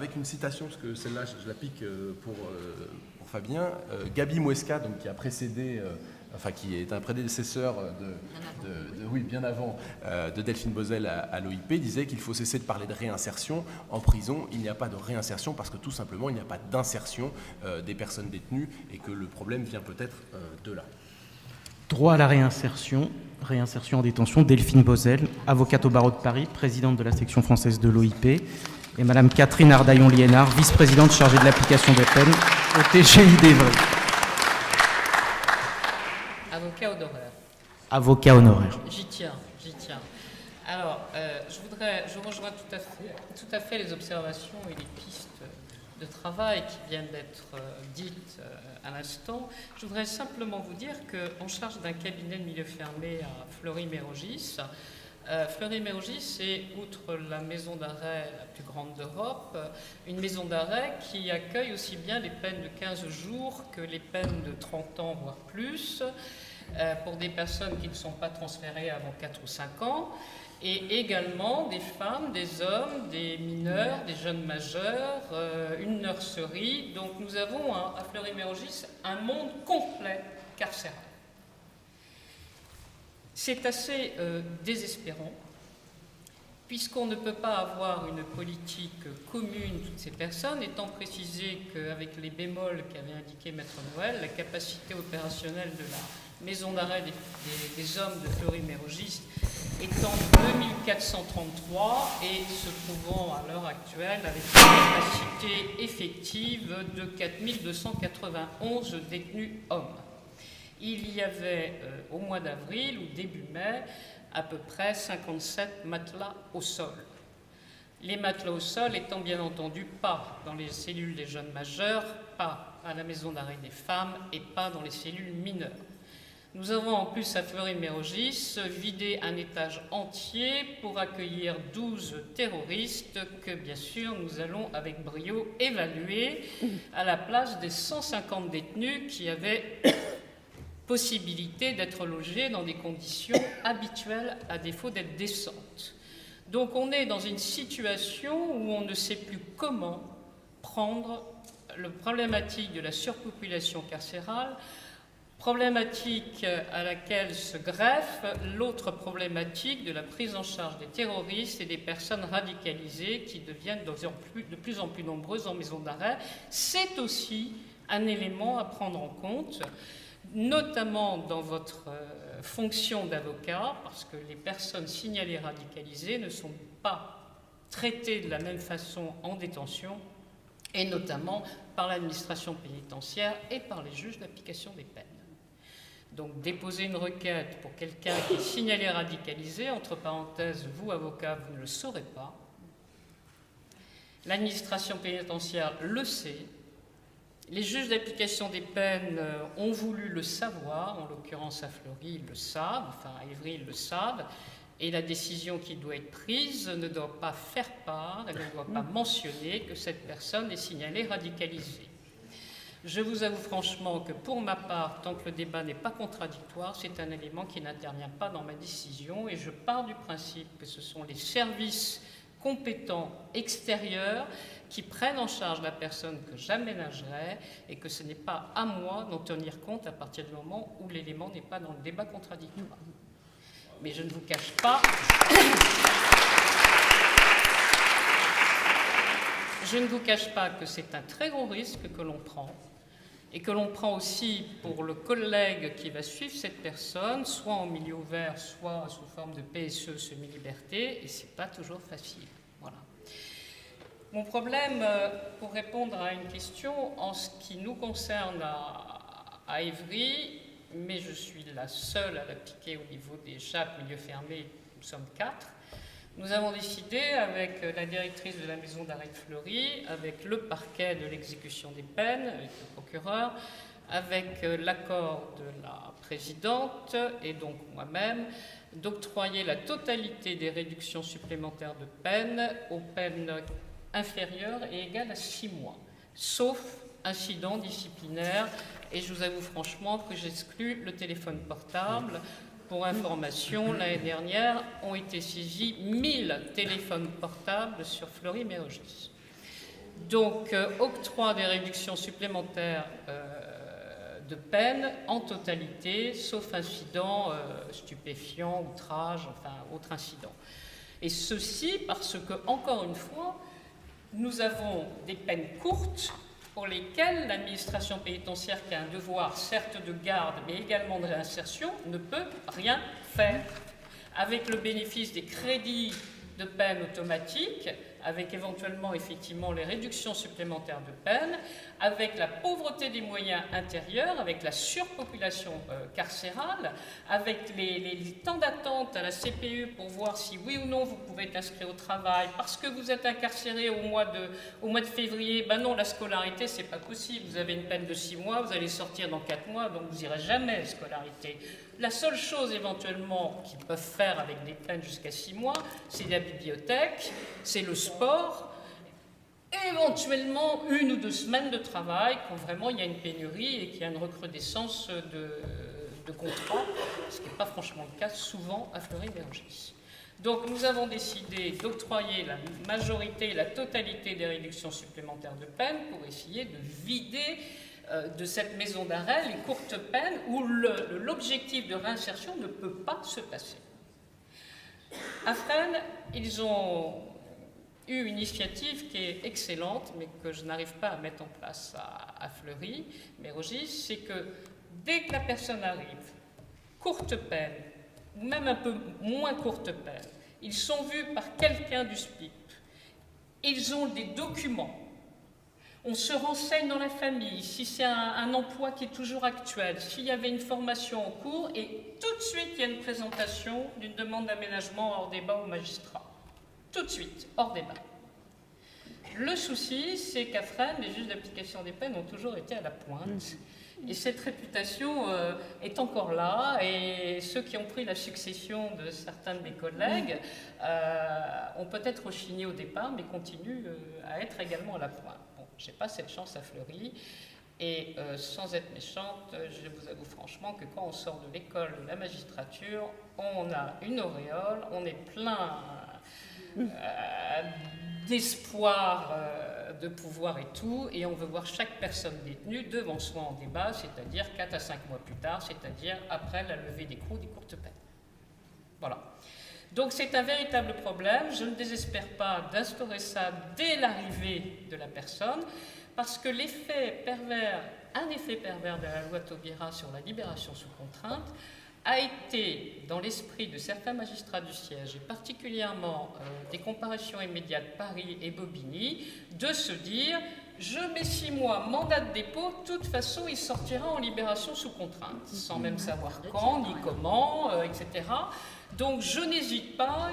Avec une citation, parce que celle-là, je la pique pour Fabien. Gaby Mouesca, donc, qui a précédé, qui est un prédécesseur bien avant de Delphine Bozell à l'OIP, disait qu'il faut cesser de parler de réinsertion. En prison, il n'y a pas de réinsertion parce que tout simplement, il n'y a pas d'insertion des personnes détenues et que le problème vient peut-être de là. Droit à la réinsertion en détention, Delphine Bozell, avocate au barreau de Paris, présidente de la section française de l'OIP, et Madame Catherine Ardaillon-Liénard, vice-présidente chargée de l'application des peines au TGI d'Évry. Avocat honoraire. Avocat honoraire. J'y tiens. Alors, je rejoins tout à fait les observations et les pistes de travail qui viennent d'être dites à l'instant. Je voudrais simplement vous dire qu'en charge d'un cabinet de milieu fermé à Fleury-Mérogis, Fleury-Mérogis, c'est, outre la maison d'arrêt la plus grande d'Europe, une maison d'arrêt qui accueille aussi bien les peines de 15 jours que les peines de 30 ans, voire plus, pour des personnes qui ne sont pas transférées avant 4 ou 5 ans, et également des femmes, des hommes, des mineurs, des jeunes majeurs, une nurserie. Donc nous avons à Fleury-Mérogis un monde complet carcéral. C'est assez désespérant, puisqu'on ne peut pas avoir une politique commune toutes ces personnes, étant précisé qu'avec les bémols qu'avait indiqué Maître Noël, la capacité opérationnelle de la maison d'arrêt des hommes de Fleury-Mérogis étant 2433 et se trouvant à l'heure actuelle avec une capacité effective de 4291 détenus hommes. Il y avait au mois d'avril ou début mai à peu près 57 matelas au sol. Les matelas au sol étant bien entendu pas dans les cellules des jeunes majeurs, pas à la maison d'arrêt des femmes et pas dans les cellules mineures. Nous avons en plus à Fleury-Mérogis vidé un étage entier pour accueillir 12 terroristes que bien sûr nous allons avec brio évaluer à la place des 150 détenus qui avaient possibilité d'être logés dans des conditions habituelles à défaut d'être décentes. Donc on est dans une situation où on ne sait plus comment prendre la problématique de la surpopulation carcérale, problématique à laquelle se greffe l'autre problématique de la prise en charge des terroristes et des personnes radicalisées qui deviennent de plus en plus nombreuses en maison d'arrêt. C'est aussi un élément à prendre en compte, notamment dans votre fonction d'avocat, parce que les personnes signalées radicalisées ne sont pas traitées de la même façon en détention, et notamment par l'administration pénitentiaire et par les juges d'application des peines. Donc déposer une requête pour quelqu'un qui est signalé radicalisé, entre parenthèses, vous, avocat, vous ne le saurez pas. L'administration pénitentiaire le sait. Les juges d'application des peines ont voulu le savoir, en l'occurrence à Fleury, ils le savent, enfin à Évry, ils le savent, et la décision qui doit être prise ne doit pas faire part, elle ne doit pas mentionner que cette personne est signalée radicalisée. Je vous avoue franchement que pour ma part, tant que le débat n'est pas contradictoire, c'est un élément qui n'intervient pas dans ma décision et je pars du principe que ce sont les services compétents extérieurs qui prennent en charge la personne que j'aménagerai et que ce n'est pas à moi d'en tenir compte à partir du moment où l'élément n'est pas dans le débat contradictoire. Mais je ne vous cache pas... Je ne vous cache pas que c'est un très gros risque que l'on prend et que l'on prend aussi pour le collègue qui va suivre cette personne, soit en milieu ouvert, soit sous forme de PSE semi-liberté, et ce n'est pas toujours facile. Voilà. Mon problème, pour répondre à une question, en ce qui nous concerne à Évry, mais je suis la seule à l'appliquer au niveau des CHAP milieu fermé, nous sommes 4, nous avons décidé, avec la directrice de la maison d'arrêt de Fleury, avec le parquet de l'exécution des peines, avec le procureur, avec l'accord de la présidente et donc moi-même, d'octroyer la totalité des réductions supplémentaires de peine aux peines inférieures et égales à 6 mois, sauf incident disciplinaire. Et je vous avoue franchement que j'exclus le téléphone portable. Pour information, l'année dernière ont été saisis 1000 téléphones portables sur Fleury-Mérogis. Donc, octroi des réductions supplémentaires de peine en totalité, sauf incident stupéfiant, outrage, enfin, autre incident. Et ceci parce que, encore une fois, nous avons des peines courtes pour lesquelles l'administration pénitentiaire, qui a un devoir certes de garde, mais également de réinsertion, ne peut rien faire. Avec le bénéfice des crédits de peine automatiques, avec éventuellement effectivement les réductions supplémentaires de peine, avec la pauvreté des moyens intérieurs, avec la surpopulation carcérale, avec les temps d'attente à la CPU pour voir si oui ou non vous pouvez être inscrit au travail, parce que vous êtes incarcéré au mois de février, ben non, la scolarité c'est pas possible, vous avez une peine de 6 mois, vous allez sortir dans 4 mois, donc vous n'irez jamais scolarité. La seule chose éventuellement qu'ils peuvent faire avec des peines jusqu'à 6 mois, c'est la bibliothèque, c'est le sport, éventuellement 1 ou 2 semaines de travail quand vraiment il y a une pénurie et qu'il y a une recrudescence de contrats, ce qui n'est pas franchement le cas souvent à Fleury-Mérogis. Donc nous avons décidé d'octroyer la majorité, la totalité des réductions supplémentaires de peine pour essayer de vider de cette maison d'arrêt les courtes peines où l'objectif de réinsertion ne peut pas se passer. À Fresnes, ils ont eu une initiative qui est excellente, mais que je n'arrive pas à mettre en place à Fleury-Mérogis, c'est que dès que la personne arrive, courte peine, ou même un peu moins courte peine, ils sont vus par quelqu'un du SPIP, ils ont des documents. On se renseigne dans la famille, si c'est un emploi qui est toujours actuel, s'il y avait une formation en cours, et tout de suite, il y a une présentation d'une demande d'aménagement hors débat au magistrat. Tout de suite, hors débat. Le souci, c'est qu'à Fresnes, les juges d'application des peines ont toujours été à la pointe. Et cette réputation est encore là, et ceux qui ont pris la succession de certains de mes collègues ont peut-être rechigné au départ, mais continuent à être également à la pointe. Bon, je n'ai pas cette chance à Fleury, et sans être méchante, je vous avoue franchement que quand on sort de l'école de la magistrature, on a une auréole, on est plein d'espoir, de pouvoir et tout, et on veut voir chaque personne détenue devant soi en débat, c'est-à-dire 4 à 5 mois plus tard, c'est-à-dire après la levée d'écrou des courtes peines. Voilà. Donc c'est un véritable problème. Je ne désespère pas d'instaurer ça dès l'arrivée de la personne, parce que un effet pervers de la loi Taubira sur la libération sous contrainte a été, dans l'esprit de certains magistrats du siège, et particulièrement des comparations immédiates Paris et Bobigny, de se dire « je mets 6 mois, mandat de dépôt, de toute façon il sortira en libération sous contrainte », sans même savoir quand, ni comment, etc. Donc je n'hésite pas,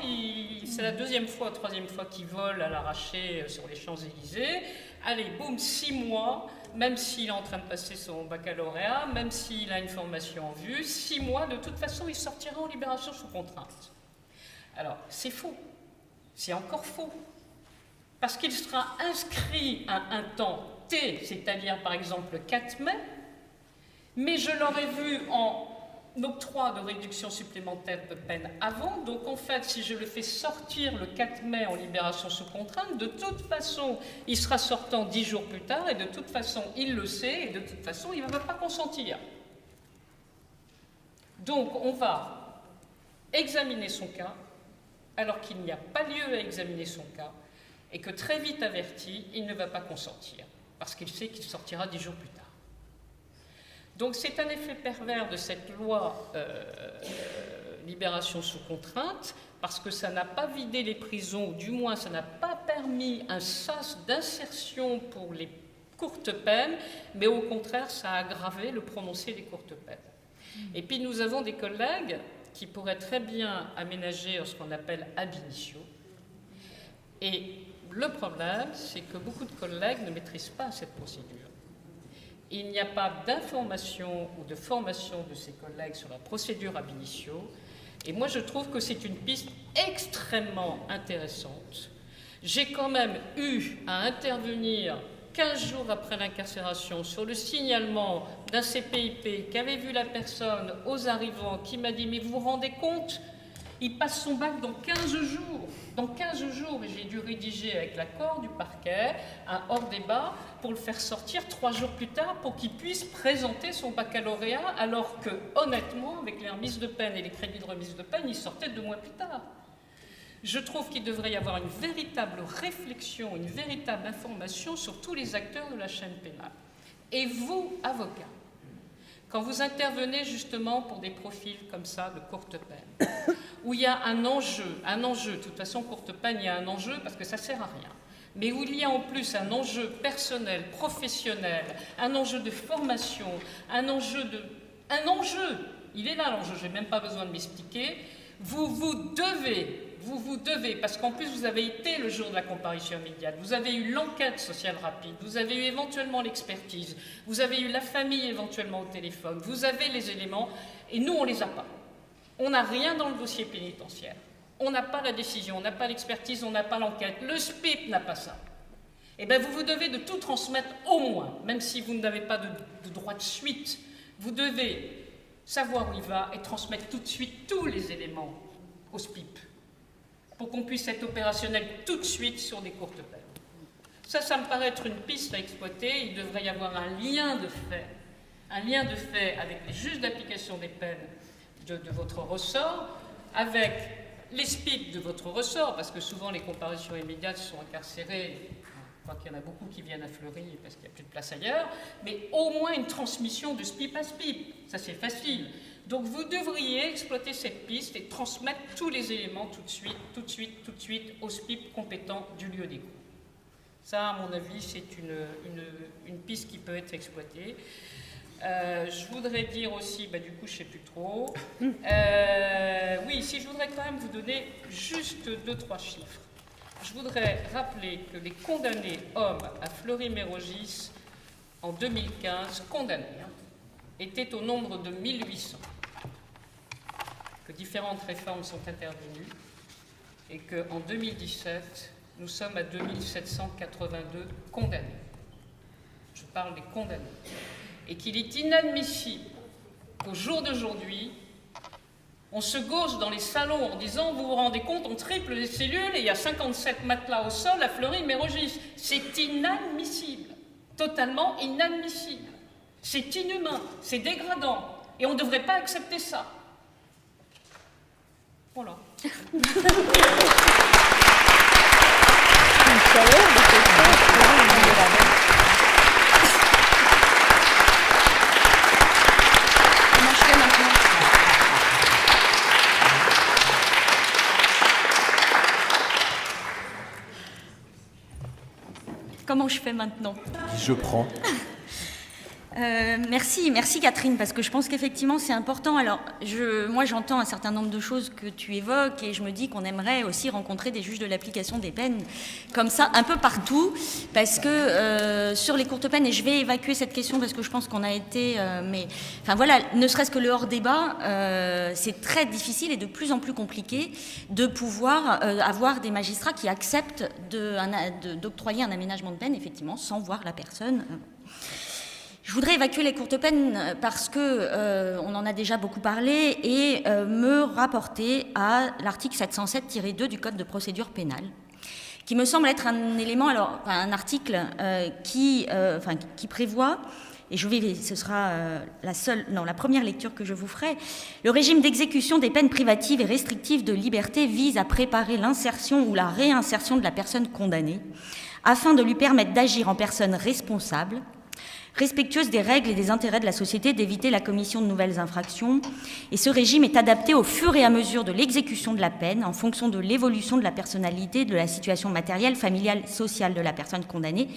c'est la 2e fois, 3e fois qu'il vole à l'arraché sur les Champs-Élysées. Allez, boum, 6 mois, même s'il est en train de passer son baccalauréat, même s'il a une formation en vue, 6 mois, de toute façon, il sortira en libération sous contrainte. Alors, c'est faux. C'est encore faux. Parce qu'il sera inscrit à un temps T, c'est-à-dire par exemple le 4 mai, mais je l'aurais vu en octroi de réduction supplémentaire de peine avant. Donc en fait, si je le fais sortir le 4 mai en libération sous contrainte, de toute façon, il sera sortant 10 jours plus tard, et de toute façon, il le sait, et de toute façon, il ne va pas consentir. Donc on va examiner son cas, alors qu'il n'y a pas lieu à examiner son cas, et que très vite averti, il ne va pas consentir, parce qu'il sait qu'il sortira 10 jours plus tard. Donc c'est un effet pervers de cette loi libération sous contrainte, parce que ça n'a pas vidé les prisons, ou du moins ça n'a pas permis un sas d'insertion pour les courtes peines, mais au contraire ça a aggravé le prononcé des courtes peines. Et puis nous avons des collègues qui pourraient très bien aménager ce qu'on appelle ab initio. Et le problème, c'est que beaucoup de collègues ne maîtrisent pas cette procédure. Il n'y a pas d'information ou de formation de ces collègues sur la procédure ab initio. Et moi, je trouve que c'est une piste extrêmement intéressante. J'ai quand même eu à intervenir 15 jours après l'incarcération sur le signalement d'un CPIP qui avait vu la personne aux arrivants, qui m'a dit « mais vous vous rendez compte ? Il passe son bac dans 15 jours. Dans 15 jours, et j'ai dû rédiger avec l'accord du parquet un hors-débat pour le faire sortir 3 jours plus tard pour qu'il puisse présenter son baccalauréat, alors que, honnêtement, avec les remises de peine et les crédits de remise de peine, il sortait 2 mois plus tard. Je trouve qu'il devrait y avoir une véritable réflexion, une véritable information sur tous les acteurs de la chaîne pénale. Et vous, avocats, quand vous intervenez justement pour des profils comme ça, de courte peine, où il y a un enjeu, de toute façon, courte peine, il y a un enjeu parce que ça ne sert à rien, mais où il y a en plus un enjeu personnel, professionnel, un enjeu de formation, un enjeu, il est là l'enjeu, je n'ai même pas besoin de m'expliquer, vous devez, parce qu'en plus vous avez été le jour de la comparution immédiate, vous avez eu l'enquête sociale rapide, vous avez eu éventuellement l'expertise, vous avez eu la famille éventuellement au téléphone, vous avez les éléments, et nous on ne les a pas. On n'a rien dans le dossier pénitentiaire. On n'a pas la décision, on n'a pas l'expertise, on n'a pas l'enquête. Le SPIP n'a pas ça. Eh bien vous devez de tout transmettre au moins, même si vous n'avez pas de droit de suite, vous devez savoir où il va et transmettre tout de suite tous les éléments au SPIP, pour qu'on puisse être opérationnel tout de suite sur des courtes peines. Ça me paraît être une piste à exploiter. Il devrait y avoir un lien de fait avec les juges d'application des peines de votre ressort, avec les SPIP de votre ressort, parce que souvent les comparutions immédiates sont incarcérées, je crois qu'il y en a beaucoup qui viennent à Fleury parce qu'il n'y a plus de place ailleurs, mais au moins une transmission de SPIP à SPIP, ça c'est facile. Donc vous devriez exploiter cette piste et transmettre tous les éléments tout de suite au SPIP compétent du lieu des coups. Ça, à mon avis, c'est une piste qui peut être exploitée. Je voudrais dire aussi, du coup, je ne sais plus trop. Oui, si je voudrais quand même vous donner juste 2-3 chiffres. Je voudrais rappeler que les condamnés hommes à Fleury-Mérogis en 2015, condamnés, étaient au nombre de 1800. Que différentes réformes sont intervenues et qu'en 2017, nous sommes à 2782 condamnés. Je parle des condamnés. Et qu'il est inadmissible qu'au jour d'aujourd'hui, on se gauche dans les salons en disant « Vous vous rendez compte, on triple les cellules et il y a 57 matelas au sol à Fleury-Mérogis. » C'est inadmissible, totalement inadmissible. C'est inhumain, c'est dégradant et on ne devrait pas accepter ça. Voilà. Comment je fais maintenant? Je prends. Merci Catherine, parce que je pense qu'effectivement c'est important. Alors, moi j'entends un certain nombre de choses que tu évoques et je me dis qu'on aimerait aussi rencontrer des juges de l'application des peines comme ça, un peu partout, parce que sur les courtes peines, et je vais évacuer cette question parce que je pense qu'on a été... enfin voilà, ne serait-ce que le hors-débat, c'est très difficile et de plus en plus compliqué de pouvoir avoir des magistrats qui acceptent d'octroyer un aménagement de peine, effectivement, sans voir la personne... Je voudrais évacuer les courtes peines parce que on en a déjà beaucoup parlé et me rapporter à l'article 707-2 du Code de procédure pénale, qui me semble être un élément, un article qui prévoit, et ce sera la première lecture que je vous ferai, le régime d'exécution des peines privatives et restrictives de liberté vise à préparer l'insertion ou la réinsertion de la personne condamnée, afin de lui permettre d'agir en personne responsable, respectueuse des règles et des intérêts de la société, d'éviter la commission de nouvelles infractions. Et ce régime est adapté au fur et à mesure de l'exécution de la peine, en fonction de l'évolution de la personnalité, de la situation matérielle, familiale, sociale de la personne condamnée,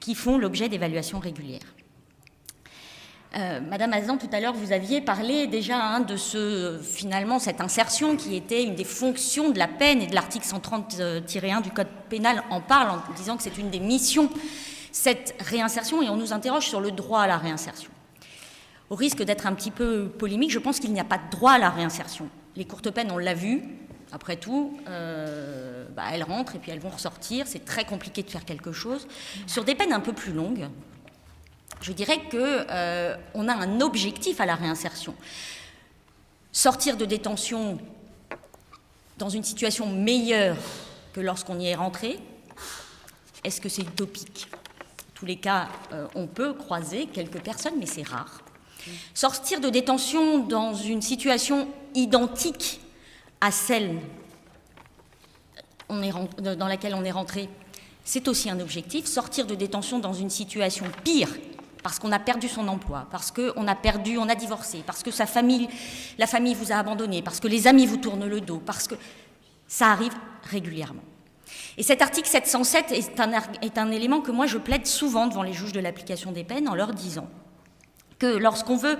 qui font l'objet d'évaluations régulières. Madame Hazan, tout à l'heure, vous aviez parlé déjà de finalement, cette insertion qui était une des fonctions de la peine, et de l'article 130-1 du Code pénal en parle, en disant que c'est une des missions, cette réinsertion, et on nous interroge sur le droit à la réinsertion. Au risque d'être un petit peu polémique, je pense qu'il n'y a pas de droit à la réinsertion. Les courtes peines, on l'a vu, après tout, elles rentrent et puis elles vont ressortir, c'est très compliqué de faire quelque chose. Sur des peines un peu plus longues, je dirais qu'on a un objectif à la réinsertion. Sortir de détention dans une situation meilleure que lorsqu'on y est rentré. Est-ce que c'est utopique ? En tous les cas, on peut croiser quelques personnes, mais c'est rare. Sortir de détention dans une situation identique à celle dans laquelle on est rentré, c'est aussi un objectif. Sortir de détention dans une situation pire, parce qu'on a perdu son emploi, parce qu'on a divorcé, parce que la famille vous a abandonné, parce que les amis vous tournent le dos, parce que ça arrive régulièrement. Et cet article 707 est un élément que moi je plaide souvent devant les juges de l'application des peines en leur disant que lorsqu'on veut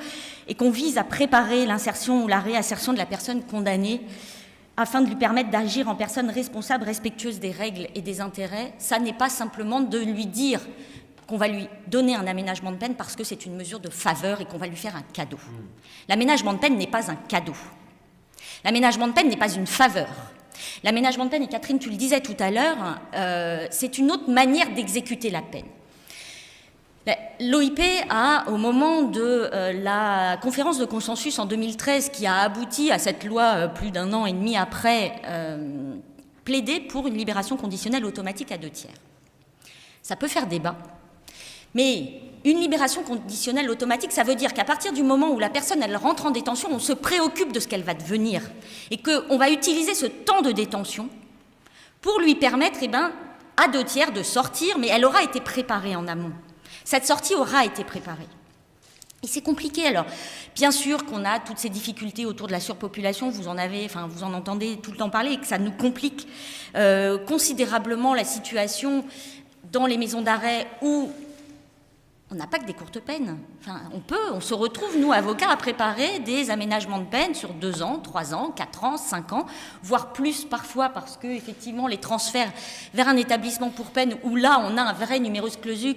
et qu'on vise à préparer l'insertion ou la réinsertion de la personne condamnée afin de lui permettre d'agir en personne responsable, respectueuse des règles et des intérêts, ça n'est pas simplement de lui dire qu'on va lui donner un aménagement de peine parce que c'est une mesure de faveur et qu'on va lui faire un cadeau. L'aménagement de peine n'est pas un cadeau. L'aménagement de peine n'est pas une faveur. L'aménagement de peine, et Catherine, tu le disais tout à l'heure, c'est une autre manière d'exécuter la peine. L'OIP a, au moment de la conférence de consensus en 2013, qui a abouti à cette loi plus d'un an et demi après, plaidé pour une libération conditionnelle automatique à 2/3. Ça peut faire débat, mais une libération conditionnelle automatique, ça veut dire qu'à partir du moment où la personne elle rentre en détention, on se préoccupe de ce qu'elle va devenir et qu'on va utiliser ce temps de détention pour lui permettre, à 2/3 de sortir, mais elle aura été préparée en amont. Cette sortie aura été préparée. Et c'est compliqué. Alors, bien sûr qu'on a toutes ces difficultés autour de la surpopulation, vous en entendez tout le temps parler, et que ça nous complique considérablement la situation dans les maisons d'arrêt où on n'a pas que des courtes peines. On se retrouve, nous, avocats, à préparer des aménagements de peine sur 2 ans, 3 ans, 4 ans, 5 ans, voire plus parfois, parce que, effectivement, les transferts vers un établissement pour peine, où là, on a un vrai numerus clausus,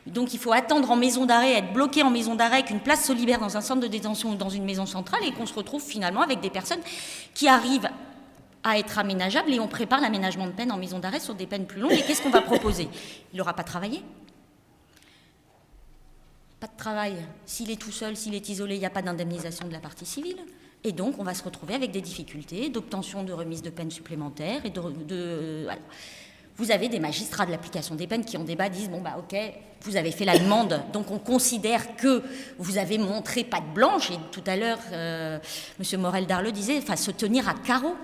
donc il faut attendre en maison d'arrêt, être bloqué en maison d'arrêt, qu'une place se libère dans un centre de détention ou dans une maison centrale, et qu'on se retrouve finalement avec des personnes qui arrivent à être aménageables, et on prépare l'aménagement de peine en maison d'arrêt sur des peines plus longues. Et qu'est-ce qu'on va proposer ? Il n'aura pas travaillé. Pas de travail. S'il est tout seul, s'il est isolé, il n'y a pas d'indemnisation de la partie civile. Et donc, on va se retrouver avec des difficultés d'obtention de remise de peine supplémentaire. Voilà. Vous avez des magistrats de l'application des peines qui, en débat, disent « Bon, ok, vous avez fait la demande, donc on considère que vous avez montré patte blanche. » Et tout à l'heure, M. Morel-Darleux disait « se tenir à carreau. »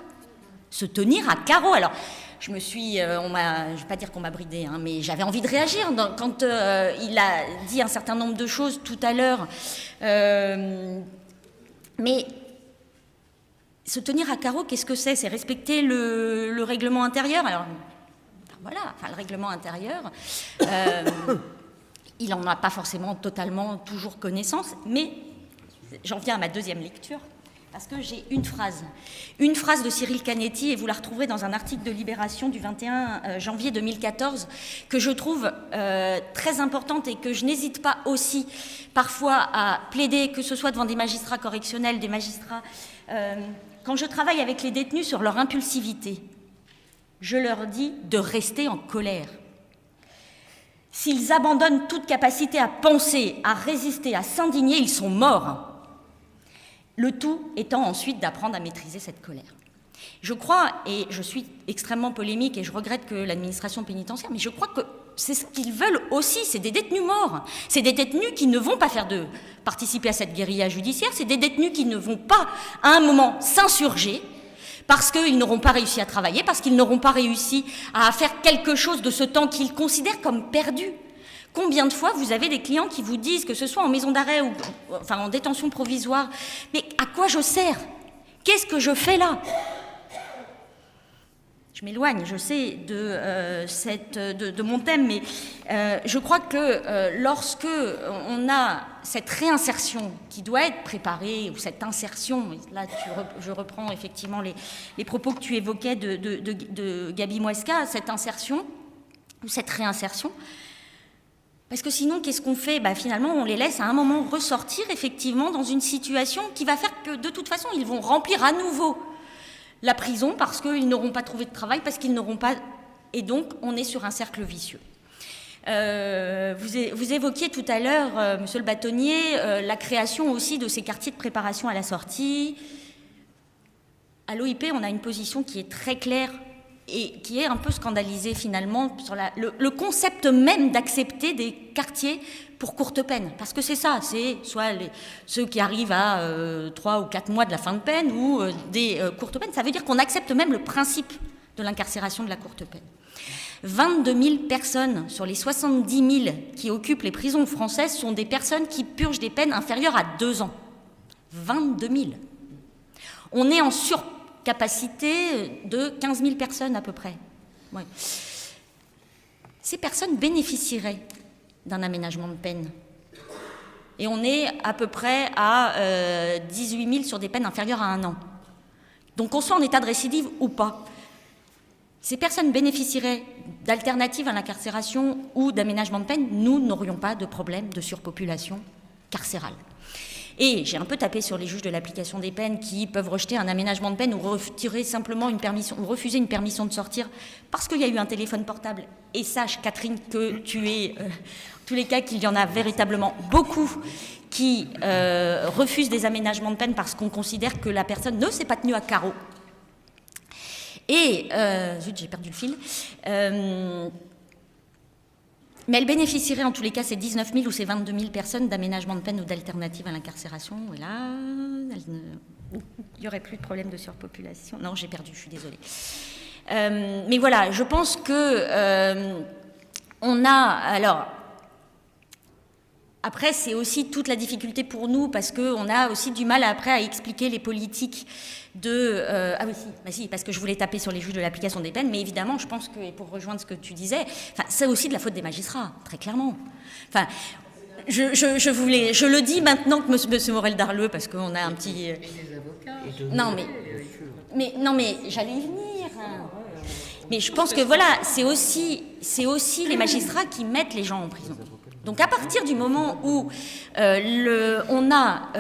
Se tenir à carreau. Alors, je ne vais pas dire qu'on m'a bridée, mais j'avais envie de réagir quand il a dit un certain nombre de choses tout à l'heure. Mais se tenir à carreau, qu'est-ce que c'est ? C'est respecter le règlement intérieur. Alors, voilà, le règlement intérieur, il n'en a pas forcément totalement toujours connaissance, mais j'en viens à ma deuxième lecture. Parce que j'ai une phrase de Cyril Canetti, et vous la retrouverez dans un article de Libération du 21 janvier 2014, que je trouve très importante et que je n'hésite pas aussi parfois à plaider, que ce soit devant des magistrats correctionnels, des magistrats... quand je travaille avec les détenus sur leur impulsivité, je leur dis de rester en colère. S'ils abandonnent toute capacité à penser, à résister, à s'indigner, ils sont morts. Le tout étant ensuite d'apprendre à maîtriser cette colère. Je crois, et je suis extrêmement polémique et je regrette que l'administration pénitentiaire, mais je crois que c'est ce qu'ils veulent aussi, c'est des détenus morts. C'est des détenus qui ne vont pas participer à cette guérilla judiciaire, c'est des détenus qui ne vont pas, à un moment, s'insurger parce qu'ils n'auront pas réussi à travailler, parce qu'ils n'auront pas réussi à faire quelque chose de ce temps qu'ils considèrent comme perdu. Combien de fois vous avez des clients qui vous disent, que ce soit en maison d'arrêt ou en détention provisoire, mais à quoi je sers ? Qu'est-ce que je fais là ? Je m'éloigne, je sais, de mon thème, mais je crois que lorsque on a cette réinsertion qui doit être préparée, ou cette insertion, là je reprends effectivement les propos que tu évoquais de Gaby Mouesca, cette insertion, ou cette réinsertion, parce que sinon, qu'est-ce qu'on fait ? Finalement, on les laisse à un moment ressortir effectivement dans une situation qui va faire que de toute façon, ils vont remplir à nouveau la prison parce qu'ils n'auront pas trouvé de travail, parce qu'ils n'auront pas... Et donc, on est sur un cercle vicieux. Vous évoquiez tout à l'heure, monsieur le bâtonnier, la création aussi de ces quartiers de préparation à la sortie. à l'OIP, on a une position qui est très claire et qui est un peu scandalisée finalement sur le concept même d'accepter des quartiers pour courte peine. Parce que c'est ça, c'est soit ceux qui arrivent à 3 ou 4 mois de la fin de peine ou des courtes peines. Ça veut dire qu'on accepte même le principe de l'incarcération de la courte peine. 22 000 personnes sur les 70 000 qui occupent les prisons françaises sont des personnes qui purgent des peines inférieures à 2 ans. 22 000. On est en surcapacité de 15 000 personnes à peu près. Ouais. Ces personnes bénéficieraient d'un aménagement de peine. Et on est à peu près à 18 000 sur des peines inférieures à 1 an. Donc qu'on soit en état de récidive ou pas. Ces personnes bénéficieraient d'alternatives à l'incarcération ou d'aménagement de peine, nous n'aurions pas de problème de surpopulation carcérale. Et j'ai un peu tapé sur les juges de l'application des peines qui peuvent rejeter un aménagement de peine ou retirer simplement une permission ou refuser une permission de sortir parce qu'il y a eu un téléphone portable. Et sache, Catherine, que tu es, en tous les cas, qu'il y en a véritablement beaucoup qui refusent des aménagements de peine parce qu'on considère que la personne ne s'est pas tenue à carreau. Et, zut, j'ai perdu le fil, mais elle bénéficierait en tous les cas, ces 19 000 ou ces 22 000 personnes d'aménagement de peine ou d'alternative à l'incarcération. Et là, il n'y aurait plus de problème de surpopulation. Non, j'ai perdu, je suis désolée. Mais voilà, je pense que on a... Alors, après, c'est aussi toute la difficulté pour nous, parce qu'on a aussi du mal après à expliquer les politiques de... ah oui, si, parce que je voulais taper sur les juges de l'application des peines, mais évidemment, je pense que, et pour rejoindre ce que tu disais, c'est aussi de la faute des magistrats, très clairement. Enfin, je le dis maintenant que M. Morel-Darleux, parce qu'on a un petit... Et des avocats. Non, mais j'allais y venir. Mais je pense que voilà, c'est aussi les magistrats qui mettent les gens en prison. Donc à partir du moment où on a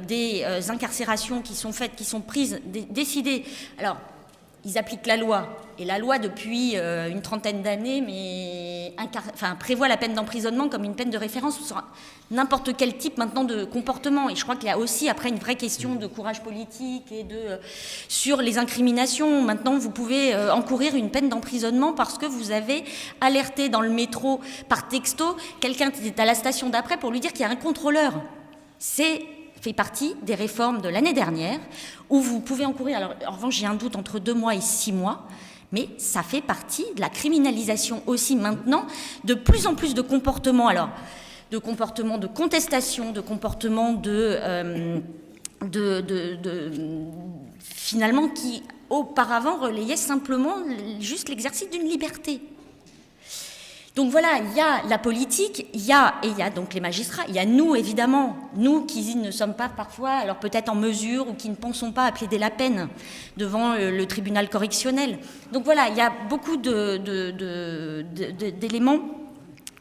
des incarcérations qui sont faites, qui sont prises, décidées, alors ils appliquent la loi, et la loi depuis une trentaine d'années prévoit la peine d'emprisonnement comme une peine de référence sur n'importe quel type maintenant de comportement. Et je crois qu'il y a aussi après une vraie question de courage politique et sur les incriminations. Maintenant, vous pouvez encourir une peine d'emprisonnement parce que vous avez alerté dans le métro par texto quelqu'un qui est à la station d'après pour lui dire qu'il y a un contrôleur. C'est fait partie des réformes de l'année dernière où vous pouvez encourir, alors en revanche j'ai un doute, entre 2 mois et 6 mois, mais ça fait partie de la criminalisation aussi maintenant de plus en plus de comportements, alors de comportements de contestation, de comportements finalement qui auparavant relayaient simplement juste l'exercice d'une liberté. Donc voilà, il y a la politique, il y a donc les magistrats, il y a nous évidemment, nous qui ne sommes pas parfois, alors peut-être en mesure ou qui ne pensons pas à plaider la peine devant le tribunal correctionnel. Donc voilà, il y a beaucoup d'éléments.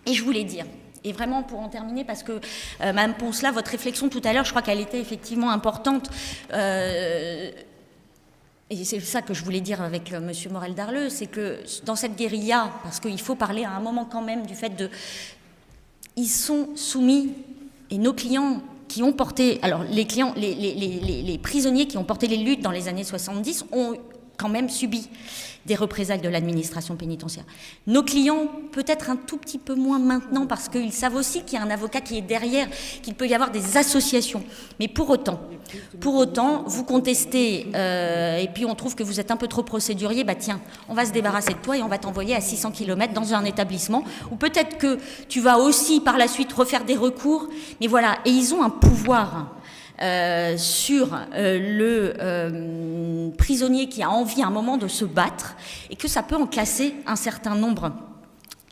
Et je voulais dire, et vraiment pour en terminer, parce que Mme Poncelat, votre réflexion tout à l'heure, je crois qu'elle était effectivement importante. Et c'est ça que je voulais dire avec M. Morel-Darleux, c'est que dans cette guérilla, parce qu'il faut parler à un moment quand même du fait de... Ils sont soumis, et nos clients qui ont porté... Alors les clients, les prisonniers qui ont porté les luttes dans les années 70 ont quand même subi des représailles de l'administration pénitentiaire. Nos clients, peut-être un tout petit peu moins maintenant, parce qu'ils savent aussi qu'il y a un avocat qui est derrière, qu'il peut y avoir des associations. Mais pour autant, vous contestez, et puis on trouve que vous êtes un peu trop procédurier, bah tiens, on va se débarrasser de toi et on va t'envoyer à 600 km dans un établissement, où peut-être que tu vas aussi par la suite refaire des recours, mais voilà, et ils ont un pouvoir sur le prisonnier qui a envie à un moment de se battre et que ça peut en classer un certain nombre.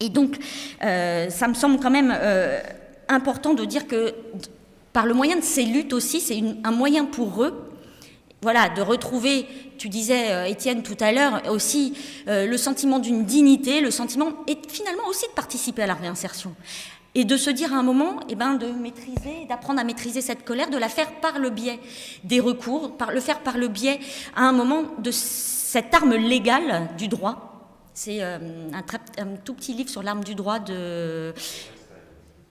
Et donc, ça me semble quand même important de dire que par le moyen de ces luttes aussi, c'est un moyen pour eux, voilà, de retrouver, tu disais Étienne tout à l'heure, aussi le sentiment d'une dignité, le sentiment, et finalement aussi de participer à la réinsertion. Et de se dire à un moment, de maîtriser, d'apprendre à maîtriser cette colère, de la faire par le biais des recours, le faire par le biais, à un moment, de cette arme légale du droit. C'est un tout petit livre sur l'arme du droit de...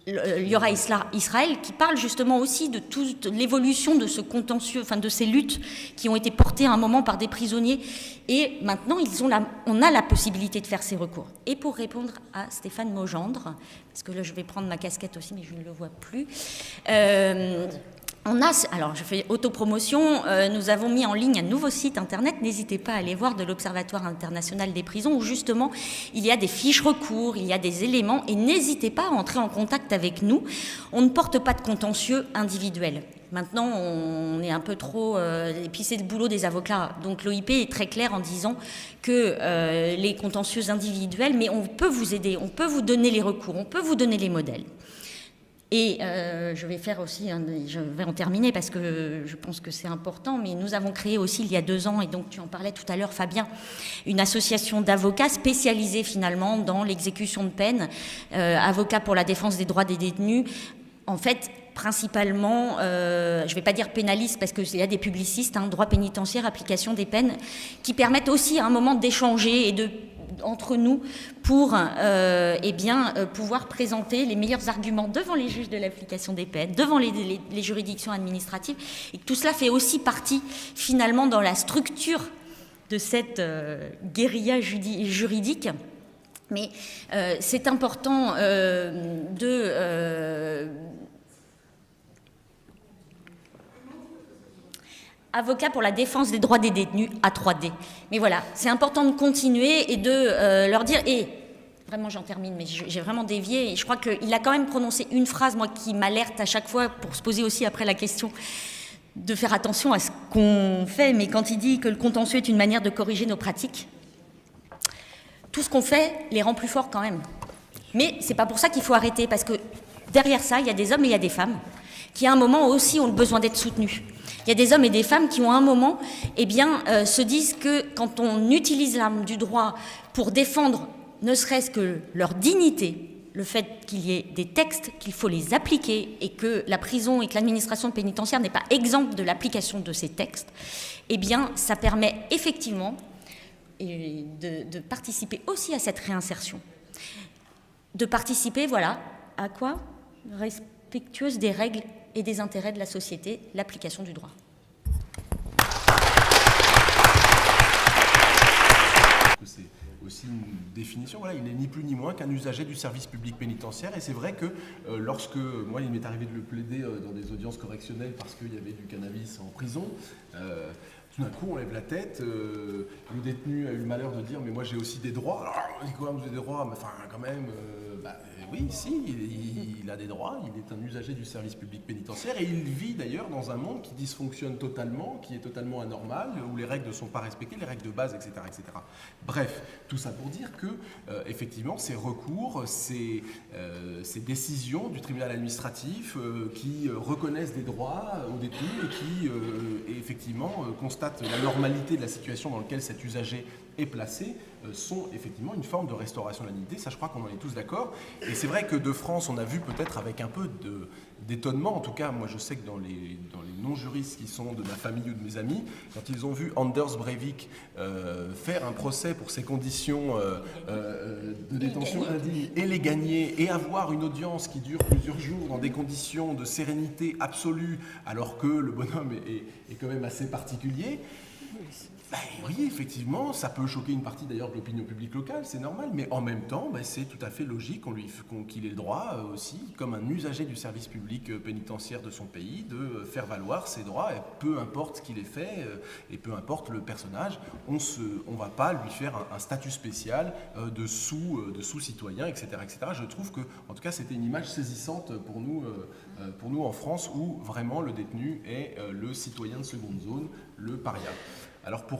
il y aura Israël, qui parle justement aussi de toute l'évolution de ce contentieux, enfin de ces luttes qui ont été portées à un moment par des prisonniers. Et maintenant, on a la possibilité de faire ces recours. Et pour répondre à Stéphane Maugendre, parce que là je vais prendre ma casquette aussi, mais je ne le vois plus. Alors je fais autopromotion, nous avons mis en ligne un nouveau site internet, n'hésitez pas à aller voir, de l'Observatoire international des prisons, où justement il y a des fiches recours, il y a des éléments, et n'hésitez pas à entrer en contact avec nous. On ne porte pas de contentieux individuel. Maintenant, on est un peu trop... et puis c'est le boulot des avocats. Donc l'OIP est très clair en disant que les contentieux individuels, mais on peut vous aider, on peut vous donner les recours, on peut vous donner les modèles. Et je vais faire aussi, je vais en terminer parce que je pense que c'est important, mais nous avons créé aussi il y a 2 ans, et donc tu en parlais tout à l'heure Fabien, une association d'avocats spécialisée finalement dans l'exécution de peine, avocats pour la défense des droits des détenus, en fait principalement, je ne vais pas dire pénalistes parce qu'il y a des publicistes, droit pénitentiaire, application des peines, qui permettent aussi à un moment d'échanger et entre nous pour pouvoir présenter les meilleurs arguments devant les juges de l'application des peines, devant les juridictions administratives, et que tout cela fait aussi partie finalement dans la structure de cette guérilla juridique. Mais c'est important Avocat pour la défense des droits des détenus, A3D. Mais voilà, c'est important de continuer et de leur dire... Et vraiment, j'en termine, mais j'ai vraiment dévié. Et je crois qu'il a quand même prononcé une phrase, moi, qui m'alerte à chaque fois pour se poser aussi après la question de faire attention à ce qu'on fait. Mais quand il dit que le contentieux est une manière de corriger nos pratiques, tout ce qu'on fait les rend plus forts quand même. Mais c'est pas pour ça qu'il faut arrêter, parce que derrière ça, il y a des hommes et il y a des femmes qui, à un moment aussi, ont besoin d'être soutenus. Il y a des hommes et des femmes qui, ont un moment, se disent que quand on utilise l'arme du droit pour défendre ne serait-ce que leur dignité, le fait qu'il y ait des textes, qu'il faut les appliquer et que la prison et que l'administration pénitentiaire n'est pas exempte de l'application de ces textes, ça permet effectivement de participer aussi à cette réinsertion. De participer, à quoi ? Respectueuse des règles et des intérêts de la société, l'application du droit. C'est aussi une définition, il n'est ni plus ni moins qu'un usager du service public pénitentiaire, et c'est vrai que lorsque, moi il m'est arrivé de le plaider dans des audiences correctionnelles parce qu'il y avait du cannabis en prison, tout d'un coup on lève la tête, le détenu a eu le malheur de dire mais moi j'ai aussi des droits. Alors on dit quoi, vous avez des droits, mais enfin quand même, oui, si, il a des droits, il est un usager du service public pénitentiaire et il vit d'ailleurs dans un monde qui dysfonctionne totalement, qui est totalement anormal, où les règles ne sont pas respectées, les règles de base, etc. etc. Bref, tout ça pour dire que, effectivement, ces recours, ces décisions du tribunal administratif qui reconnaissent des droits aux détenus et qui, effectivement, constatent la normalité de la situation dans laquelle cet usager est placé, sont effectivement une forme de restauration de la dignité. Ça, je crois qu'on en est tous d'accord. Et c'est vrai que de France, on a vu peut-être avec un peu d'étonnement, en tout cas, moi je sais que dans les non-juristes qui sont de ma famille ou de mes amis, quand ils ont vu Anders Breivik faire un procès pour ses conditions de détention indignes et les gagner, et avoir une audience qui dure plusieurs jours dans des conditions de sérénité absolue, alors que le bonhomme est quand même assez particulier, oui, effectivement, ça peut choquer une partie d'ailleurs de l'opinion publique locale, c'est normal, mais en même temps, c'est tout à fait logique qu'il ait le droit aussi, comme un usager du service public pénitentiaire de son pays, de faire valoir ses droits, et peu importe ce qu'il ait fait, et peu importe le personnage, on ne va pas lui faire un statut spécial de sous-citoyen, etc., etc. Je trouve que, en tout cas, c'était une image saisissante pour nous en France, où vraiment le détenu est le citoyen de seconde zone, le paria. Alors pour